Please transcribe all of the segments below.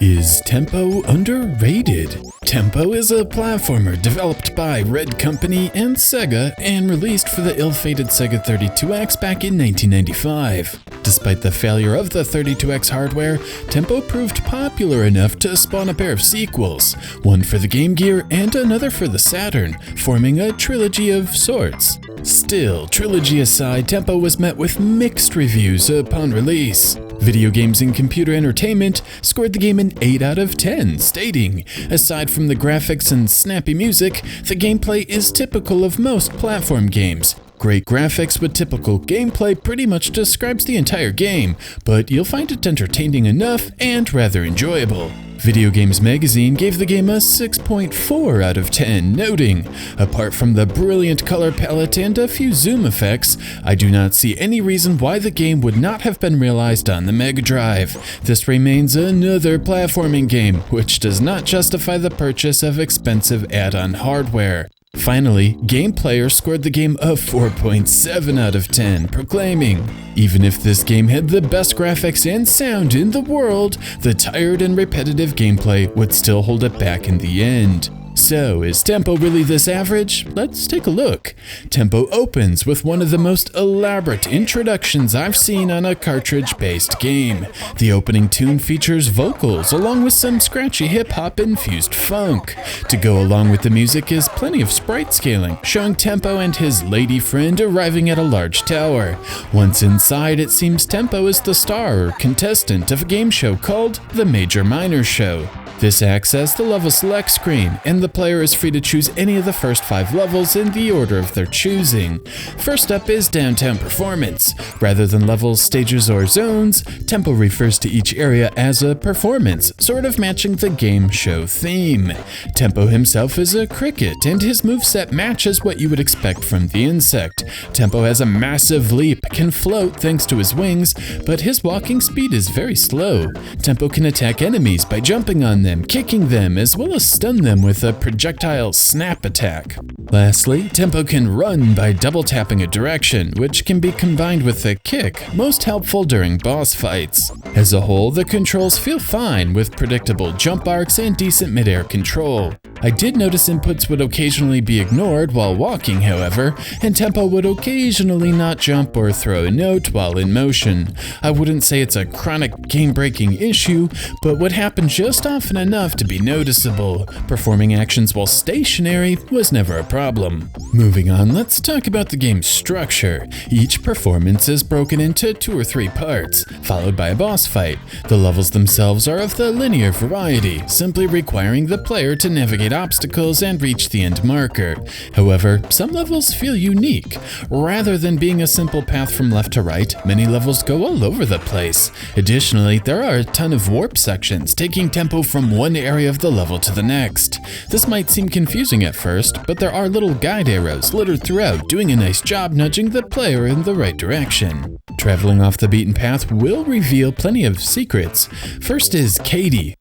Is Tempo underrated? Tempo is a platformer developed by Red Company and Sega and released for the ill-fated Sega 32X back in 1995. Despite the failure of the 32X hardware, Tempo proved popular enough to spawn a pair of sequels, one for the Game Gear and another for the Saturn, forming a trilogy of sorts. Still, trilogy aside, Tempo was met with mixed reviews upon release. Video Games and Computer Entertainment scored the game an 8 out of 10, stating, "Aside from the graphics and snappy music, the gameplay is typical of most platform games. Great graphics with typical gameplay pretty much describes the entire game, but you'll find it entertaining enough and rather enjoyable." Video Games Magazine gave the game a 6.4 out of 10, noting, "Apart from the brilliant color palette and a few zoom effects, I do not see any reason why the game would not have been realized on the Mega Drive. This remains another platforming game, which does not justify the purchase of expensive add-on hardware." Finally, GamePlayer scored the game a 4.7 out of 10, proclaiming, "Even if this game had the best graphics and sound in the world, the tired and repetitive gameplay would still hold it back in the end." So, is Tempo really this average? Let's take a look. Tempo opens with one of the most elaborate introductions I've seen on a cartridge-based game. The opening tune features vocals along with some scratchy hip-hop infused funk. To go along with the music is plenty of sprite scaling, showing Tempo and his lady friend arriving at a large tower. Once inside, it seems Tempo is the star or contestant of a game show called The Major Minor Show. This acts as the level select screen, and the player is free to choose any of the first 5 levels in the order of their choosing. First up is Downtown Performance. Rather than levels, stages, or zones, Tempo refers to each area as a performance, sort of matching the game show theme. Tempo himself is a cricket, and his moveset matches what you would expect from the insect. Tempo has a massive leap, can float thanks to his wings, but his walking speed is very slow. Tempo can attack enemies by jumping on them, kicking them, as well as stun them with a projectile snap attack. Lastly, Tempo can run by double tapping a direction, which can be combined with a kick, most helpful during boss fights. As a whole, the controls feel fine with predictable jump arcs and decent mid-air control. I did notice inputs would occasionally be ignored while walking, however, and Tempo would occasionally not jump or throw a note while in motion. I wouldn't say it's a chronic game-breaking issue, but would happen just often enough to be noticeable. Performing actions while stationary was never a problem. Moving on, let's talk about the game's structure. Each performance is broken into 2 or 3 parts, followed by a boss fight. The levels themselves are of the linear variety, simply requiring the player to navigate obstacles and reach the end marker. However, some levels feel unique. Rather than being a simple path from left to right, many levels go all over the place. Additionally, there are a ton of warp sections, taking Tempo from one area of the level to the next. This might seem confusing at first, but there are little guide arrows littered throughout, doing a nice job nudging the player in the right direction. Traveling off the beaten path will reveal plenty of secrets. First is Katie.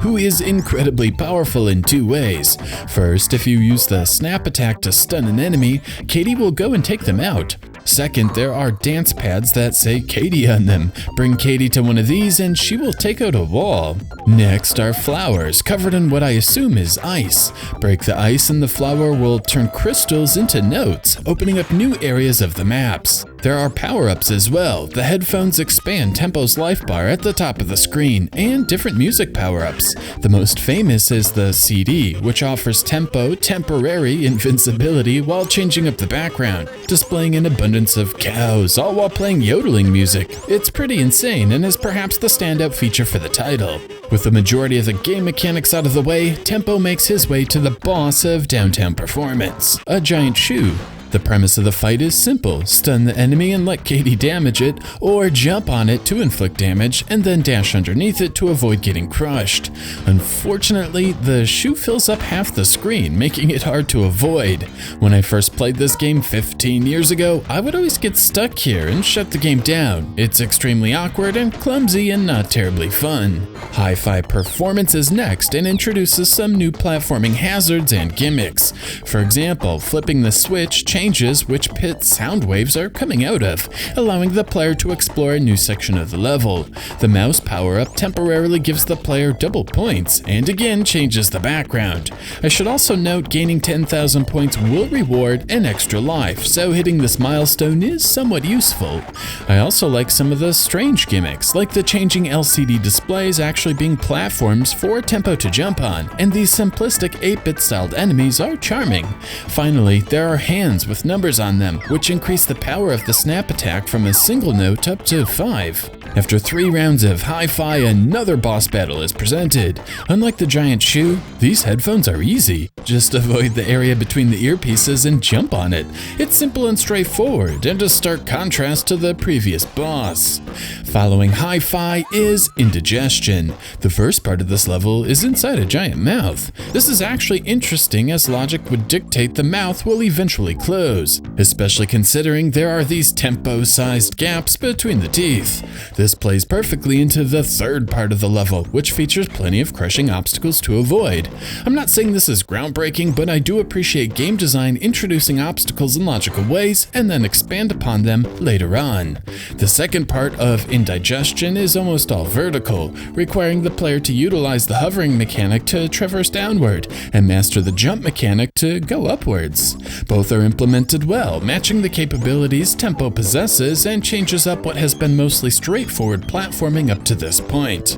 Who is incredibly powerful in 2 ways. First, if you use the snap attack to stun an enemy, Katie will go and take them out. Second, there are dance pads that say Katie on them. Bring Katie to one of these and she will take out a wall. Next are flowers, covered in what I assume is ice. Break the ice and the flower will turn crystals into notes, opening up new areas of the maps. There are power-ups as well. The headphones expand Tempo's life bar at the top of the screen, and different music power-ups. The most famous is the CD, which offers Tempo temporary invincibility while changing up the background, displaying an abundance of cows, all while playing yodeling music. It's pretty insane and is perhaps the standout feature for the title. With the majority of the game mechanics out of the way, Tempo makes his way to the boss of Downtown Performance, a giant shoe. The premise of the fight is simple: stun the enemy and let Katie damage it, or jump on it to inflict damage and then dash underneath it to avoid getting crushed. Unfortunately, the shoe fills up half the screen, making it hard to avoid. When I first played this game 15 years ago, I would always get stuck here and shut the game down. It's extremely awkward and clumsy and not terribly fun. Hi-Fi Performance is next and introduces some new platforming hazards and gimmicks. For example, flipping the switch changes which pit sound waves are coming out of, allowing the player to explore a new section of the level. The mouse power-up temporarily gives the player double points, and again changes the background. I should also note gaining 10,000 points will reward an extra life, so hitting this milestone is somewhat useful. I also like some of the strange gimmicks, like the changing LCD displays actually being platforms for Tempo to jump on, and these simplistic 8-bit styled enemies are charming. Finally, there are hands with numbers on them, which increase the power of the snap attack from a single note up to 5. After 3 rounds of Hi-Fi, another boss battle is presented. Unlike the giant shoe, these headphones are easy. Just avoid the area between the earpieces and jump on it. It's simple and straightforward, and a stark contrast to the previous boss. Following Hi-Fi is Indigestion. The first part of this level is inside a giant mouth. This is actually interesting, as logic would dictate the mouth will eventually close, especially considering there are these Tempo-sized gaps between the teeth. This plays perfectly into the third part of the level, which features plenty of crushing obstacles to avoid. I'm not saying this is groundbreaking, but I do appreciate game design introducing obstacles in logical ways and then expand upon them later on. The second part of Indigestion is almost all vertical, requiring the player to utilize the hovering mechanic to traverse downward and master the jump mechanic to go upwards. Both are implemented well, matching the capabilities Tempo possesses, and changes up what has been mostly straightforward platforming up to this point.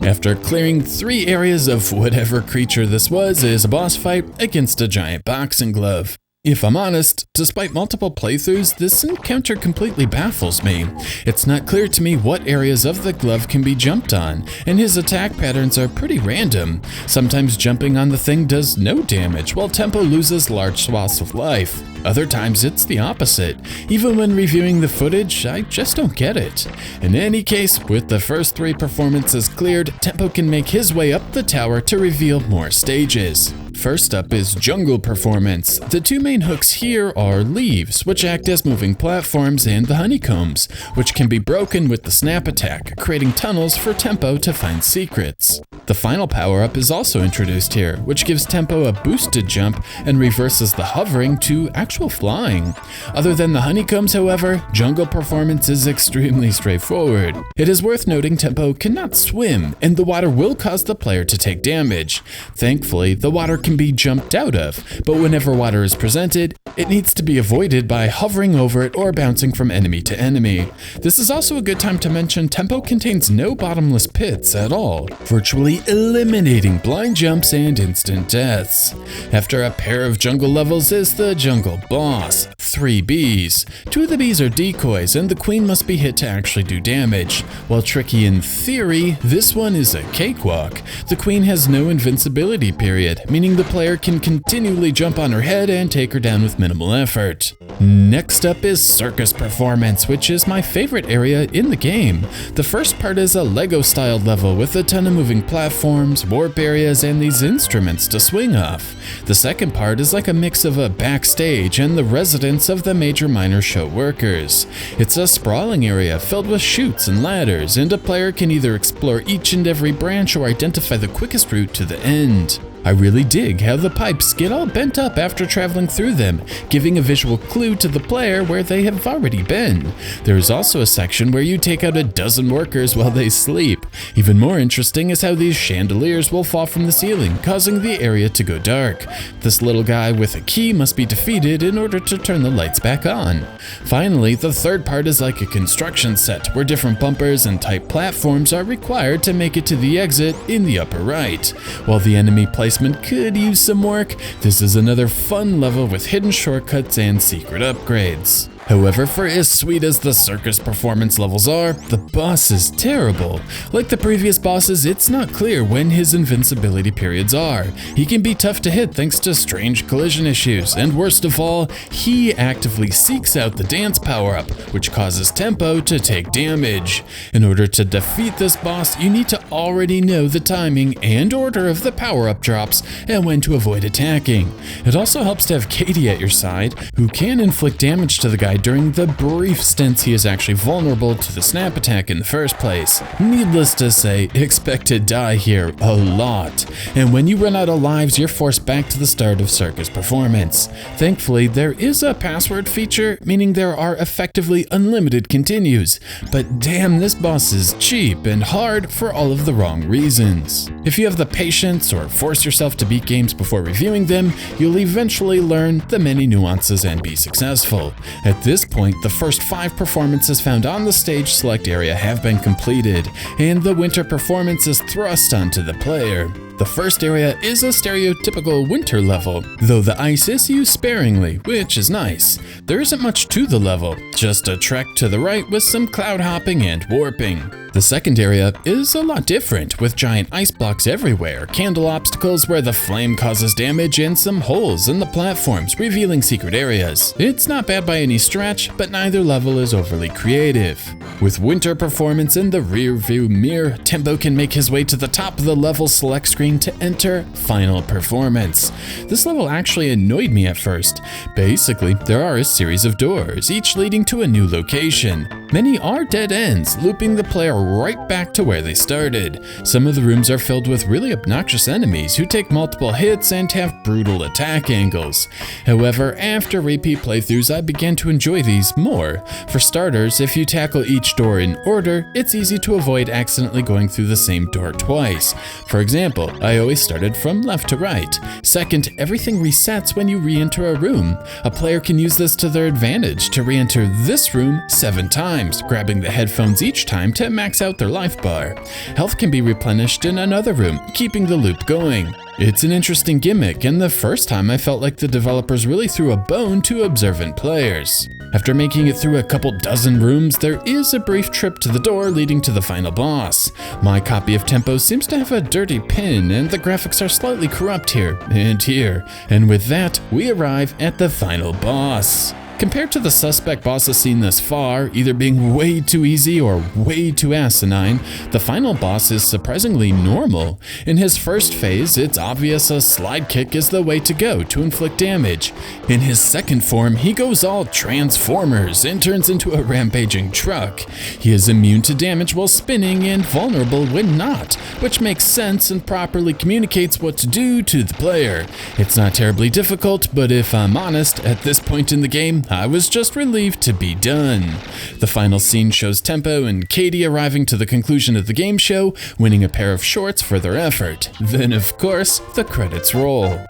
After clearing 3 areas of whatever creature this was, is a boss fight against a giant boxing glove. If I'm honest, despite multiple playthroughs, this encounter completely baffles me. It's not clear to me what areas of the glove can be jumped on, and his attack patterns are pretty random. Sometimes jumping on the thing does no damage, while Tempo loses large swaths of life. Other times it's the opposite. Even when reviewing the footage, I just don't get it. In any case, with the first 3 performances cleared, Tempo can make his way up the tower to reveal more stages. First up is Jungle Performance. The 2 main hooks here are leaves, which act as moving platforms, and the honeycombs, which can be broken with the snap attack, creating tunnels for Tempo to find secrets. The final power-up is also introduced here, which gives Tempo a boosted jump and reverses the hovering to actual flying. Other than the honeycombs, however, Jungle Performance is extremely straightforward. It is worth noting Tempo cannot swim, and the water will cause the player to take damage. Thankfully, the water can be jumped out of, but whenever water is presented, it needs to be avoided by hovering over it or bouncing from enemy to enemy. This is also a good time to mention Tempo contains no bottomless pits at all, virtually eliminating blind jumps and instant deaths. After a pair of jungle levels is the jungle boss, 3 bees. 2 of the bees are decoys, and the queen must be hit to actually do damage. While tricky in theory, this one is a cakewalk. The queen has no invincibility period, meaning the player can continually jump on her head and take her down with minimal effort. Next up is Circus Performance, which is my favorite area in the game. The first part is a Lego-styled level with a ton of moving platforms, warp areas, and these instruments to swing off. The second part is like a mix of a backstage and the residence of the major minor show workers. It's a sprawling area filled with chutes and ladders, and a player can either explore each and every branch or identify the quickest route to the end. I really dig how the pipes get all bent up after traveling through them, giving a visual clue to the player where they have already been. There is also a section where you take out a dozen workers while they sleep. Even more interesting is how these chandeliers will fall from the ceiling, causing the area to go dark. This little guy with a key must be defeated in order to turn the lights back on. Finally, the third part is like a construction set, where different bumpers and tight platforms are required to make it to the exit in the upper right. While the enemy placement could use some work, this is another fun level with hidden shortcuts and secret upgrades. However, for as sweet as the Circus performance levels are, the boss is terrible. Like the previous bosses, it's not clear when his invincibility periods are. He can be tough to hit thanks to strange collision issues, and worst of all, he actively seeks out the dance power-up, which causes Tempo to take damage. In order to defeat this boss, you need to already know the timing and order of the power-up drops and when to avoid attacking. It also helps to have Katie at your side, who can inflict damage to the guy during the brief stints he is actually vulnerable to the snap attack in the first place. Needless to say, expect to die here a lot, and when you run out of lives, you're forced back to the start of Circus performance. Thankfully, there is a password feature, meaning there are effectively unlimited continues, but damn, this boss is cheap and hard for all of the wrong reasons. If you have the patience or force yourself to beat games before reviewing them, you'll eventually learn the many nuances and be successful. At this point, the first 5 performances found on the stage select area have been completed, and the winter performance is thrust onto the player. The first area is a stereotypical winter level, though the ice is used sparingly, which is nice. There isn't much to the level, just a trek to the right with some cloud hopping and warping. The second area is a lot different, with giant ice blocks everywhere, candle obstacles where the flame causes damage, and some holes in the platforms revealing secret areas. It's not bad by any stretch, but neither level is overly creative. With winter performance in the rear view mirror, Tempo can make his way to the top of the level select screen to enter Final Performance. This level actually annoyed me at first. Basically, there are a series of doors, each leading to a new location. Many are dead ends, looping the player right back to where they started. Some of the rooms are filled with really obnoxious enemies who take multiple hits and have brutal attack angles. However, after repeat playthroughs, I began to enjoy these more. For starters, if you tackle each door in order, it's easy to avoid accidentally going through the same door twice. For example, I always started from left to right. Second, everything resets when you re-enter a room. A player can use this to their advantage to re-enter this room 7 times, grabbing the headphones each time to max out their life bar. Health can be replenished in another room, keeping the loop going. It's an interesting gimmick, and the first time I felt like the developers really threw a bone to observant players. After making it through a couple dozen rooms, there is a brief trip to the door leading to the final boss. My copy of Tempo seems to have a dirty pin, and the graphics are slightly corrupt here and here. And with that, we arrive at the final boss. Compared to the suspect bosses seen thus far, either being way too easy or way too asinine, the final boss is surprisingly normal. In his first phase, it's obvious a slide kick is the way to go to inflict damage. In his second form, he goes all Transformers and turns into a rampaging truck. He is immune to damage while spinning and vulnerable when not, which makes sense and properly communicates what to do to the player. It's not terribly difficult, but if I'm honest, at this point in the game, I was just relieved to be done. The final scene shows Tempo and Katie arriving to the conclusion of the game show, winning a pair of shorts for their effort. Then, of course, the credits roll.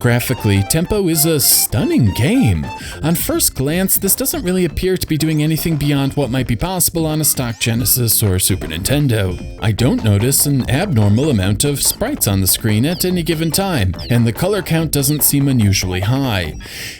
Graphically, Tempo is a stunning game. On first glance, this doesn't really appear to be doing anything beyond what might be possible on a stock Genesis or Super Nintendo. I don't notice an abnormal amount of sprites on the screen at any given time, and the color count doesn't seem unusually high.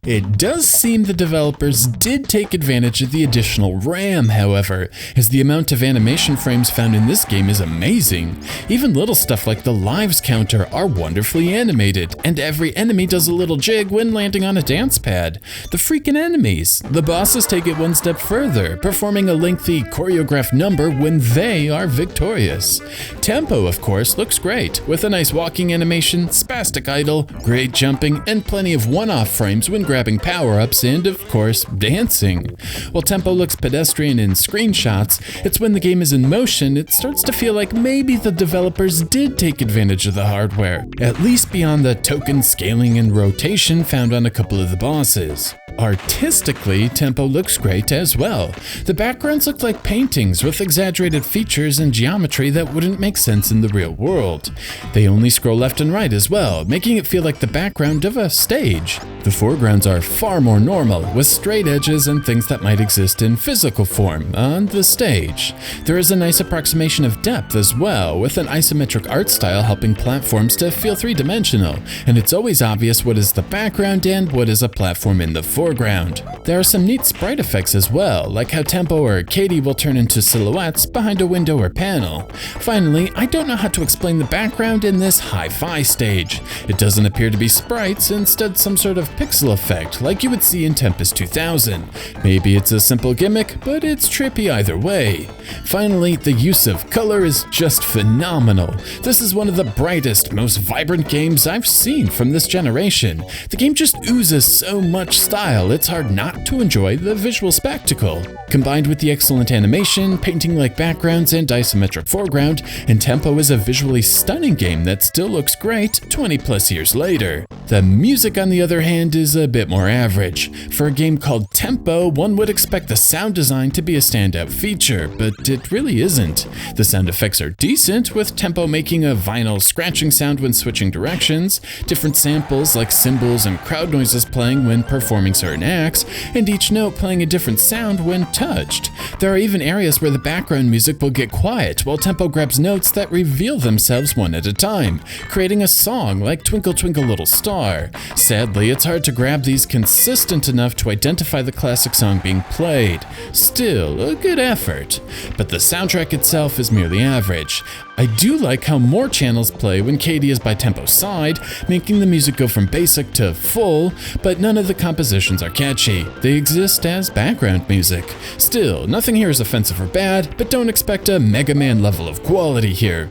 It does seem the developers did take advantage of the additional RAM, however, as the amount of animation frames found in this game is amazing. Even little stuff like the lives counter are wonderfully animated, and every enemy does a little jig when landing on a dance pad. The freaking enemies! The bosses take it one step further, performing a lengthy choreographed number when they are victorious. Tempo, of course, looks great, with a nice walking animation, spastic idle, great jumping, and plenty of one-off frames when grabbing power-ups and, of course, dancing. While Tempo looks pedestrian in screenshots, it's when the game is in motion it starts to feel like maybe the developers did take advantage of the hardware, at least beyond the token scaling and rotation found on a couple of the bosses. Artistically, Tempo looks great as well. The backgrounds look like paintings with exaggerated features and geometry that wouldn't make sense in the real world. They only scroll left and right as well, making it feel like the background of a stage. The foregrounds are far more normal, with straight edges and things that might exist in physical form on the stage. There is a nice approximation of depth as well, with an isometric art style helping platforms to feel three-dimensional, and it's always obvious what is the background and what is a platform in the foreground. There are some neat sprite effects as well, like how Tempo or Katie will turn into silhouettes behind a window or panel. Finally, I don't know how to explain the background in this hi-fi stage. It doesn't appear to be sprites, instead some sort of pixel effect like you would see in Tempest 2000. Maybe it's a simple gimmick, but it's trippy either way. Finally, the use of color is just phenomenal. This is one of the brightest, most vibrant games I've seen from this generation. The game just oozes so much style, it's hard not to enjoy the visual spectacle. Combined with the excellent animation, painting-like backgrounds, and isometric foreground, and Tempo is a visually stunning game that still looks great 20 plus years later. The music, on the other hand, is a bit more average. For a game called Tempo, one would expect the sound design to be a standout feature, but it really isn't. The sound effects are decent, with Tempo making a vinyl scratching sound when switching directions, different samples like cymbals and crowd noises playing when performing certain acts, and each note playing a different sound when touched. There are even areas where the background music will get quiet while Tempo grabs notes that reveal themselves one at a time, creating a song like Twinkle Twinkle Little Star. Sadly, it's hard to grab these consistent enough to identify the classic song being played. Still, a good effort. But the soundtrack itself is merely average. I do like how more channels play when Katie is by Tempo's side, making the music go from basic to full, but none of the compositions are catchy. They exist as background music. Still, nothing here is offensive or bad, but don't expect a Mega Man level of quality here.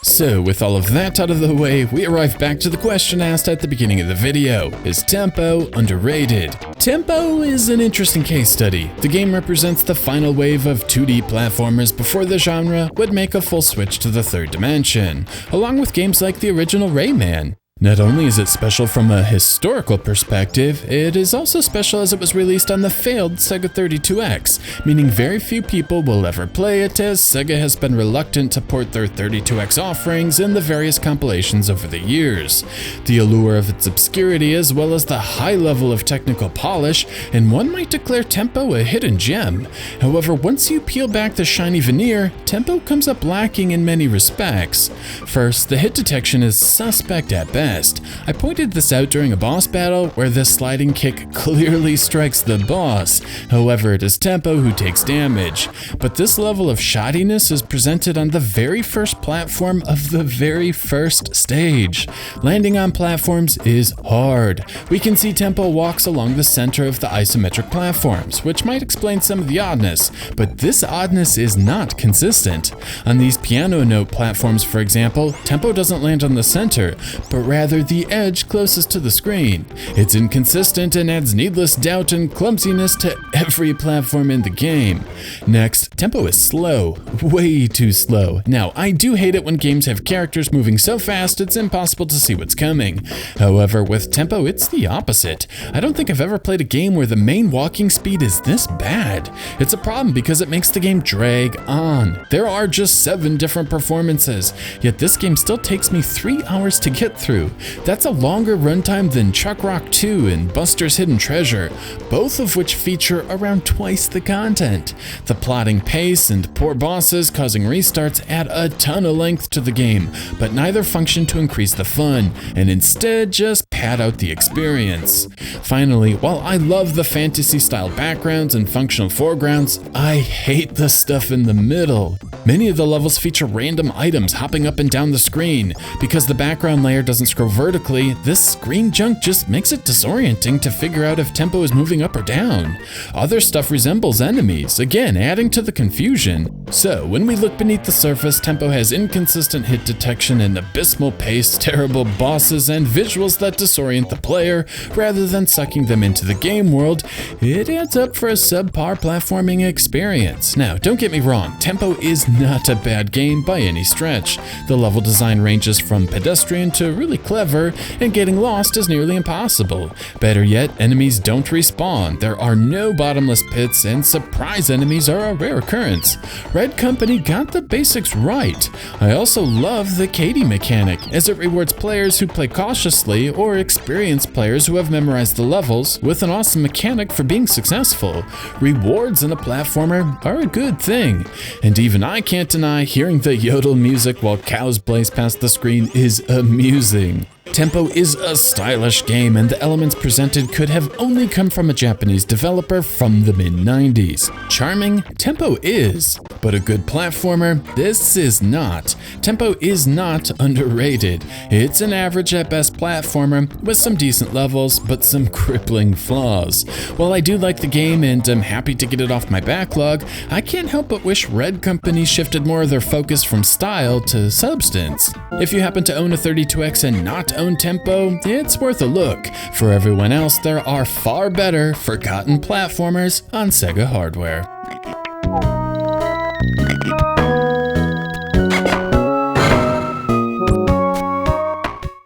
So with all of that out of the way, we arrive back to the question asked at the beginning of the video. Is Tempo underrated? Tempo is an interesting case study. The game represents the final wave of 2D platformers before the genre would make a full switch to the third dimension, along with games like the original Rayman. Not only is it special from a historical perspective, it is also special as it was released on the failed Sega 32X, meaning very few people will ever play it, as Sega has been reluctant to port their 32X offerings in the various compilations over the years. The allure of its obscurity as well as the high level of technical polish, and one might declare Tempo a hidden gem. However, once you peel back the shiny veneer, Tempo comes up lacking in many respects. First, the hit detection is suspect at best. I pointed this out during a boss battle where this sliding kick clearly strikes the boss. However, it is Tempo who takes damage. But this level of shoddiness is presented on the very first platform of the very first stage. Landing on platforms is hard. We can see Tempo walks along the center of the isometric platforms, which might explain some of the oddness, but this oddness is not consistent. On these piano note platforms, for example, Tempo doesn't land on the center, but rather the edge closest to the screen. It's inconsistent and adds needless doubt and clumsiness to every platform in the game. Next, Tempo is slow, way too slow. Now, I do hate it when games have characters moving so fast it's impossible to see what's coming. However, with Tempo, it's the opposite. I don't think I've ever played a game where the main walking speed is this bad. It's a problem because it makes the game drag on. There are just 7 different performances, yet this game still takes me 3 hours to get through. That's a longer runtime than Chuck Rock 2 and Buster's Hidden Treasure, both of which feature around twice the content. The plotting pace and poor bosses causing restarts add a ton of length to the game, but neither function to increase the fun, and instead just pad out the experience. Finally, while I love the fantasy-style backgrounds and functional foregrounds, I hate the stuff in the middle. Many of the levels feature random items hopping up and down the screen. Because the background layer doesn't scroll vertically, this screen junk just makes it disorienting to figure out if tempo is moving up or down. Other stuff resembles enemies, again adding to the confusion. So when we look beneath the surface, tempo has inconsistent hit detection, an abysmal pace, terrible bosses, and visuals that disorient the player rather than sucking them into the game world. It adds up for a subpar platforming experience. Now, don't get me wrong, Tempo is not a bad game by any stretch. The level design ranges from pedestrian to really clever, and getting lost is nearly impossible. Better yet, enemies don't respawn, there are no bottomless pits, and surprise enemies are a rare occurrence. Red Company got the basics right. I also love the Katie mechanic, as it rewards players who play cautiously or experienced players who have memorized the levels with an awesome mechanic for being successful. Rewards in a platformer are a good thing, and even I can't deny hearing the yodel music while cows blaze past the screen is amusing. Tempo is a stylish game, and the elements presented could have only come from a Japanese developer from the mid-90s. Charming? Tempo is, but a good platformer? This is not. Tempo is not underrated. It's an average at best platformer with some decent levels, but some crippling flaws. While I do like the game and I'm happy to get it off my backlog, I can't help but wish Red Company shifted more of their focus from style to substance. If you happen to own a 32X and not own Tempo, it's worth a look. For everyone else, there are far better, forgotten platformers on Sega hardware.